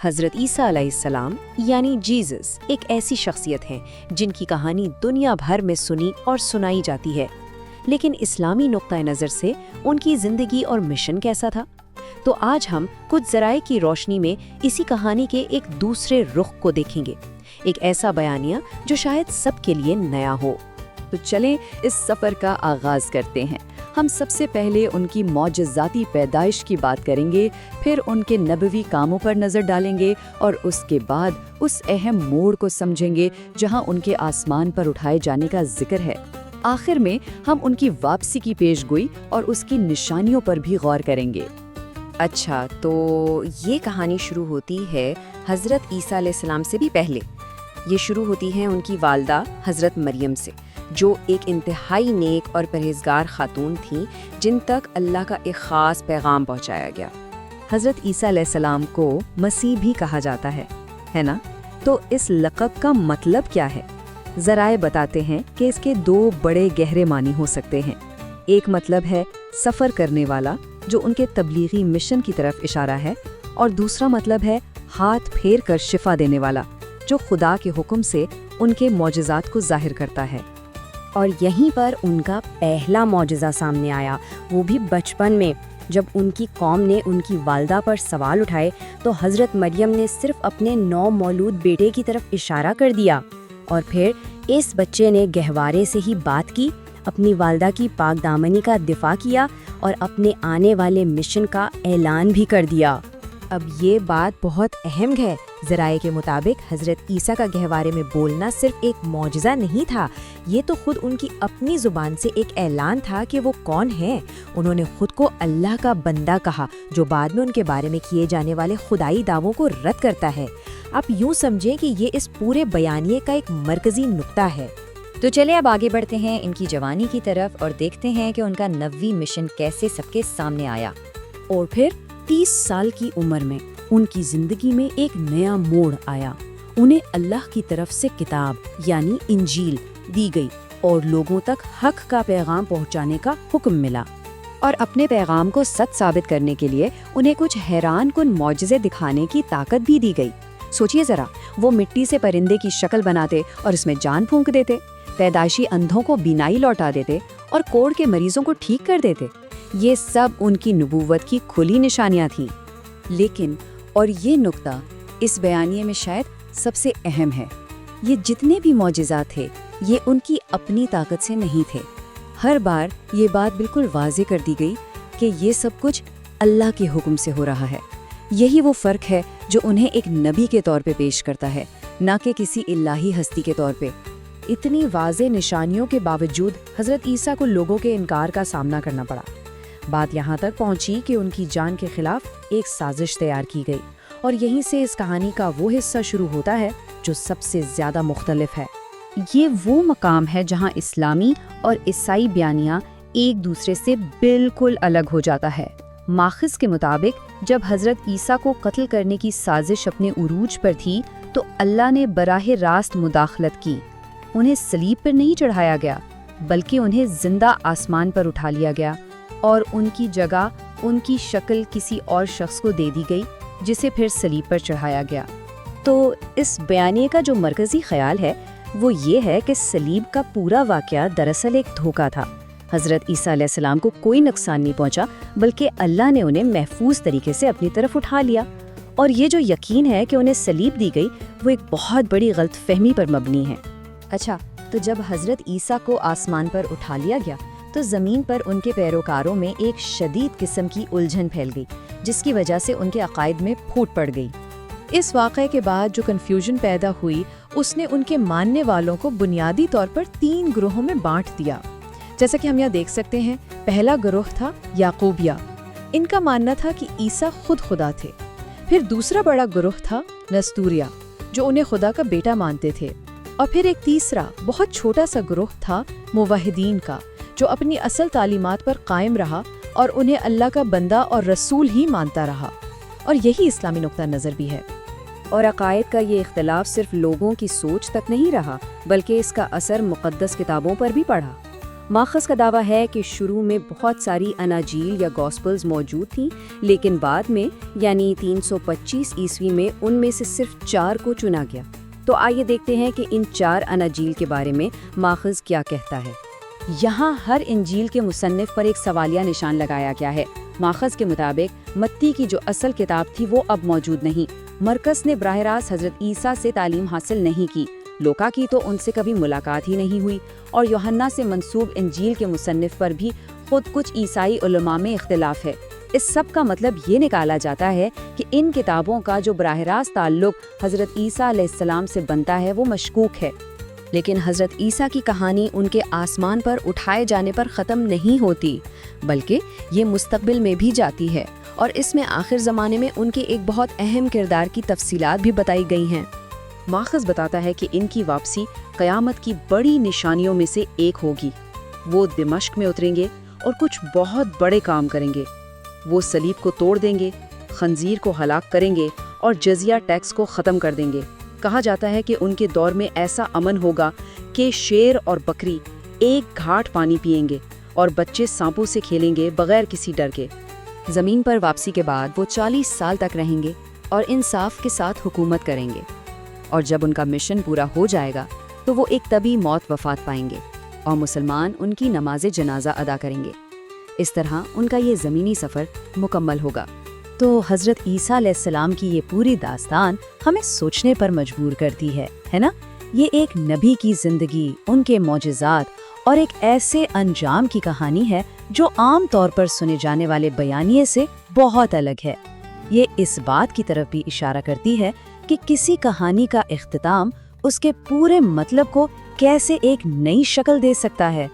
حضرت عیسیٰ علیہ السلام یعنی جیزس ایک ایسی شخصیت ہے جن کی کہانی دنیا بھر میں سنی اور سنائی جاتی ہے، لیکن اسلامی نقطہ نظر سے ان کی زندگی اور مشن کیسا تھا؟ تو آج ہم کچھ ذرائع کی روشنی میں اسی کہانی کے ایک دوسرے رخ کو دیکھیں گے، ایک ایسا بیانیہ جو شاید سب کے لیے نیا ہو۔ تو چلیں اس سفر کا آغاز کرتے ہیں۔ ہم سب سے پہلے ان کی معجزاتی پیدائش کی بات کریں گے، پھر ان کے نبوی کاموں پر نظر ڈالیں گے اور اس کے بعد اس اہم موڑ کو سمجھیں گے جہاں ان کے آسمان پر اٹھائے جانے کا ذکر ہے۔ آخر میں ہم ان کی واپسی کی پیش گوئی اور اس کی نشانیوں پر بھی غور کریں گے۔ اچھا، تو یہ کہانی شروع ہوتی ہے حضرت عیسیٰ علیہ السلام سے بھی پہلے۔ یہ شروع ہوتی ہے ان کی والدہ حضرت مریم سے، جو ایک انتہائی نیک اور پرہیزگار خاتون تھیں جن تک اللہ کا ایک خاص پیغام پہنچایا گیا۔ حضرت عیسیٰ علیہ السلام کو مسیح بھی کہا جاتا ہے نا؟ تو اس لقب کا مطلب کیا ہے؟ ذرائع بتاتے ہیں کہ اس کے دو بڑے گہرے معنی ہو سکتے ہیں۔ ایک مطلب ہے سفر کرنے والا، جو ان کے تبلیغی مشن کی طرف اشارہ ہے، اور دوسرا مطلب ہے ہاتھ پھیر کر شفا دینے والا، جو خدا کے حکم سے ان کے معجزات کو ظاہر کرتا ہے۔ اور یہیں پر ان کا پہلا معجزہ سامنے آیا، وہ بھی بچپن میں، جب ان کی قوم نے ان کی والدہ پر سوال اٹھائے تو حضرت مریم نے صرف اپنے نو مولود بیٹے کی طرف اشارہ کر دیا، اور پھر اس بچے نے گہوارے سے ہی بات کی، اپنی والدہ کی پاک دامنی کا دفاع کیا اور اپنے آنے والے مشن کا اعلان بھی کر دیا۔ اب یہ بات بہت اہم ہے۔ ذرائع کے مطابق حضرت عیسیٰ کا گہوارے میں بولنا صرف ایک معجزہ نہیں تھا، یہ تو خود ان کی اپنی زبان سے ایک اعلان تھا کہ وہ کون ہیں۔ انہوں نے خود کو اللہ کا بندہ کہا، جو بعد میں ان کے بارے میں کیے جانے والے خدائی دعووں کو رد کرتا ہے۔ آپ یوں سمجھیں کہ یہ اس پورے بیانیے کا ایک مرکزی نقطہ ہے۔ تو چلے اب آگے بڑھتے ہیں ان کی جوانی کی طرف اور دیکھتے ہیں کہ ان کا نبوی مشن کیسے سب کے سامنے آیا۔ اور پھر 30 سال کی عمر میں ان کی زندگی میں ایک نیا موڑ آیا۔ انہیں اللہ کی طرف سے کتاب یعنی انجیل دی گئی اور لوگوں تک حق کا پیغام پہنچانے کا حکم ملا۔ اور اپنے پیغام کو سچ ثابت کرنے کے لیے انہیں کچھ حیران کن معجزے دکھانے کی طاقت بھی دی گئی۔ سوچئے ذرا، وہ مٹی سے پرندے کی شکل بناتے اور اس میں جان پھونک دیتے، پیدائشی اندھوں کو بینائی لوٹا دیتے اور کوڑ کے مریضوں کو ٹھیک کر دیتے۔ یہ سب ان کی نبوت کی کھلی نشانیاں تھیں۔ لیکن اور یہ نقطہ اس بیانیے میں شاید سب سے اہم ہے، یہ جتنے بھی معجزات تھے یہ ان کی اپنی طاقت سے نہیں تھے۔ ہر بار یہ بات بالکل واضح کر دی گئی کہ یہ سب کچھ اللہ کے حکم سے ہو رہا ہے۔ یہی وہ فرق ہے جو انہیں ایک نبی کے طور پہ پیش کرتا ہے، نہ کہ کسی الہی ہستی کے طور پہ۔ اتنی واضح نشانیوں کے باوجود حضرت عیسیٰ کو لوگوں کے انکار کا سامنا کرنا پڑا۔ بات یہاں تک پہنچی کہ ان کی جان کے خلاف ایک سازش تیار کی گئی، اور یہیں سے اس کہانی کا وہ حصہ شروع ہوتا ہے جو سب سے زیادہ مختلف ہے۔ یہ وہ مقام ہے جہاں اسلامی اور عیسائی بیانیہ ایک دوسرے سے بالکل الگ ہو جاتا ہے۔ ماخذ کے مطابق جب حضرت عیسیٰ کو قتل کرنے کی سازش اپنے عروج پر تھی تو اللہ نے براہ راست مداخلت کی۔ انہیں صلیب پر نہیں چڑھایا گیا، بلکہ انہیں زندہ آسمان پر اٹھا لیا گیا، اور ان کی جگہ ان کی شکل کسی اور شخص کو دے دی گئی جسے پھر صلیب پر چڑھایا گیا۔ تو اس بیانیے کا جو مرکزی خیال ہے وہ یہ ہے کہ صلیب کا پورا واقعہ دراصل ایک دھوکہ تھا۔ حضرت عیسیٰ علیہ السلام کو کوئی نقصان نہیں پہنچا، بلکہ اللہ نے انہیں محفوظ طریقے سے اپنی طرف اٹھا لیا۔ اور یہ جو یقین ہے کہ انہیں صلیب دی گئی وہ ایک بہت بڑی غلط فہمی پر مبنی ہے۔ اچھا، تو جب حضرت عیسیٰ کو آسمان پر اٹھا لیا گیا تو زمین پر ان کے پیروکاروں میں ایک شدید قسم کی الجھن پھیل گئی، جس کی وجہ سے ان کے عقائد میں پھوٹ پڑ گئی۔ اس واقعے کے بعد جو کنفیوژن پیدا ہوئی، اس نے ان کے ماننے والوں کو بنیادی طور پر 3 گروہوں میں بانٹ دیا۔ جیسا کہ ہم یہاں دیکھ سکتے ہیں، پہلا گروہ تھا یعقوبیہ، ان کا ماننا تھا کہ عیسیٰ خود خدا تھے۔ پھر دوسرا بڑا گروہ تھا نستوریہ، جو انہیں خدا کا بیٹا مانتے تھے، اور پھر ایک تیسرا بہت چھوٹا سا گروہ تھا موحدین کا، جو اپنی اصل تعلیمات پر قائم رہا اور انہیں اللہ کا بندہ اور رسول ہی مانتا رہا۔ اور یہی اسلامی نقطہ نظر بھی ہے۔ اور عقائد کا یہ اختلاف صرف لوگوں کی سوچ تک نہیں رہا، بلکہ اس کا اثر مقدس کتابوں پر بھی پڑا۔ ماخذ کا دعویٰ ہے کہ شروع میں بہت ساری اناجیل یا گاسپلز موجود تھیں، لیکن بعد میں یعنی 325 عیسوی میں ان میں سے صرف 4 کو چنا گیا۔ تو آئیے دیکھتے ہیں کہ ان 4 اناجیل کے بارے میں ماخذ کیا کہتا ہے۔ یہاں ہر انجیل کے مصنف پر ایک سوالیہ نشان لگایا گیا ہے۔ ماخذ کے مطابق متی کی جو اصل کتاب تھی وہ اب موجود نہیں۔ مرکز نے براہ راست حضرت عیسیٰ سے تعلیم حاصل نہیں کی، لوکا کی تو ان سے کبھی ملاقات ہی نہیں ہوئی، اور یوحنا سے منسوب انجیل کے مصنف پر بھی خود کچھ عیسائی علماء میں اختلاف ہے۔ اس سب کا مطلب یہ نکالا جاتا ہے کہ ان کتابوں کا جو براہ راست تعلق حضرت عیسیٰ علیہ السلام سے بنتا ہے وہ مشکوک ہے۔ لیکن حضرت عیسیٰ کی کہانی ان کے آسمان پر اٹھائے جانے پر ختم نہیں ہوتی، بلکہ یہ مستقبل میں بھی جاتی ہے، اور اس میں آخر زمانے میں ان کے ایک بہت اہم کردار کی تفصیلات بھی بتائی گئی ہیں۔ ماخذ بتاتا ہے کہ ان کی واپسی قیامت کی بڑی نشانیوں میں سے ایک ہوگی۔ وہ دمشق میں اتریں گے اور کچھ بہت بڑے کام کریں گے۔ وہ صلیب کو توڑ دیں گے، خنزیر کو ہلاک کریں گے اور جزیہ ٹیکس کو ختم کر دیں گے۔ کہا جاتا ہے کہ ان کے دور میں ایسا امن ہوگا کہ شیر اور بکری ایک گھاٹ پانی پئیں گے اور بچے سانپوں سے کھیلیں گے بغیر کسی ڈر کے۔ زمین پر واپسی کے بعد وہ 40 سال تک رہیں گے اور انصاف کے ساتھ حکومت کریں گے، اور جب ان کا مشن پورا ہو جائے گا تو وہ ایک طبی موت وفات پائیں گے اور مسلمان ان کی نماز جنازہ ادا کریں گے۔ اس طرح ان کا یہ زمینی سفر مکمل ہوگا۔ تو حضرت عیسیٰ علیہ السلام کی یہ پوری داستان ہمیں سوچنے پر مجبور کرتی ہے نا؟ یہ ایک نبی کی زندگی، ان کے معجزات اور ایک ایسے انجام کی کہانی ہے جو عام طور پر سنے جانے والے بیانیے سے بہت الگ ہے۔ یہ اس بات کی طرف بھی اشارہ کرتی ہے کہ کسی کہانی کا اختتام اس کے پورے مطلب کو کیسے ایک نئی شکل دے سکتا ہے۔